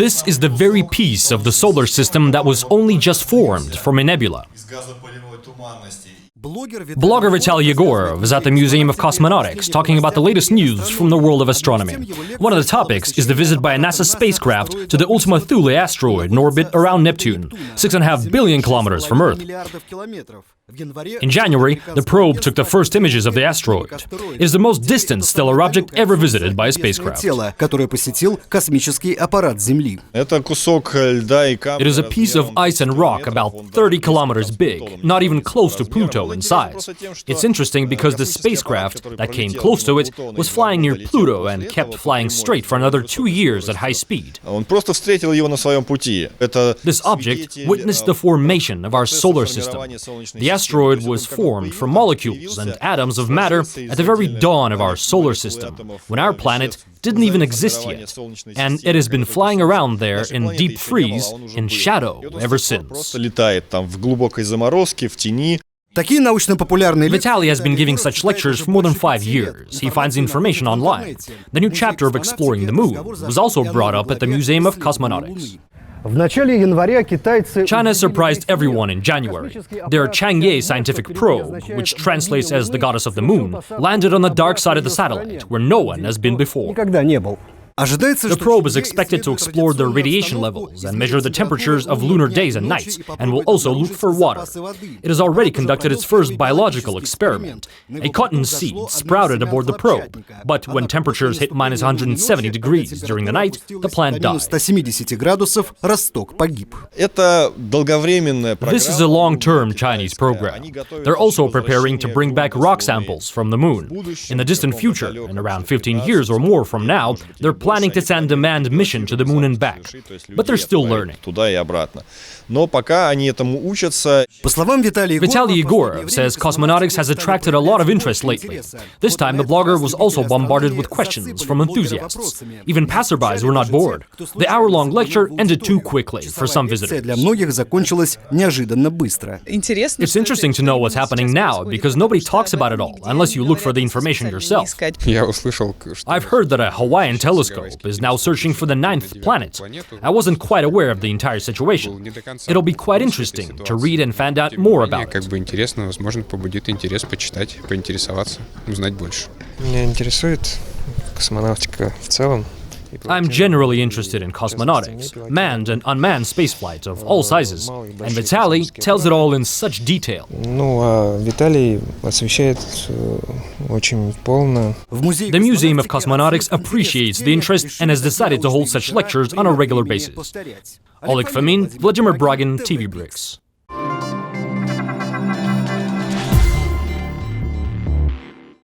This is the very piece of the solar system that was only just formed from a nebula. Blogger Vitali Egorov is at the Museum of Cosmonautics talking about the latest news from the world of astronomy. One of the topics is the visit by a NASA spacecraft to the Ultima Thule asteroid in orbit around Neptune, 6.5 billion kilometers from Earth. In January, the probe took the first images of the asteroid. It is the most distant stellar object ever visited by a spacecraft. It is a piece of ice and rock about 30 kilometers big, not even close to Pluto in size. It's interesting because the spacecraft that came close to it was flying near Pluto and kept flying straight for another 2 years at high speed. This object witnessed the formation of our solar system. The asteroid was formed from molecules and atoms of matter at the very dawn of our solar system, when our planet didn't even exist yet, and it has been flying around there in deep freeze, in shadow, ever since. Vitali has been giving such lectures for more than 5 years. He finds information online. The new chapter of Exploring the Moon was also brought up at the Museum of Cosmonautics. China surprised everyone in January. Their Chang'e scientific probe, which translates as the goddess of the moon, landed on the dark side of the satellite, where no one has been before. The probe is expected to explore the radiation levels and measure the temperatures of lunar days and nights, and will also look for water. It has already conducted its first biological experiment. A cotton seed sprouted aboard the probe, but when temperatures hit minus 170 degrees during the night, the plant died. This is a long-term Chinese program. They're also preparing to bring back rock samples from the moon. In the distant future, in around 15 years or more from now, they're planning to send a manned mission to the moon and back, but they're still learning. Vitali Egorov says cosmonautics has attracted a lot of interest lately. This time the blogger was also bombarded with questions from enthusiasts. Even passerbys were not bored. The hour-long lecture ended too quickly for some visitors. It's interesting to know what's happening now, because nobody talks about it all, unless you look for the information yourself. I've heard that a Hawaiian telescope is now searching for the 9th planet. I wasn't quite aware of the entire situation. It'll be quite interesting to read and find out more about it. I'm generally interested in cosmonautics, manned and unmanned spaceflight of all sizes, and Vitali tells it all in such detail. The Museum of Cosmonautics appreciates the interest and has decided to hold such lectures on a regular basis. OLEG, FOMIN, Vladimir Bragin, TV BRICS.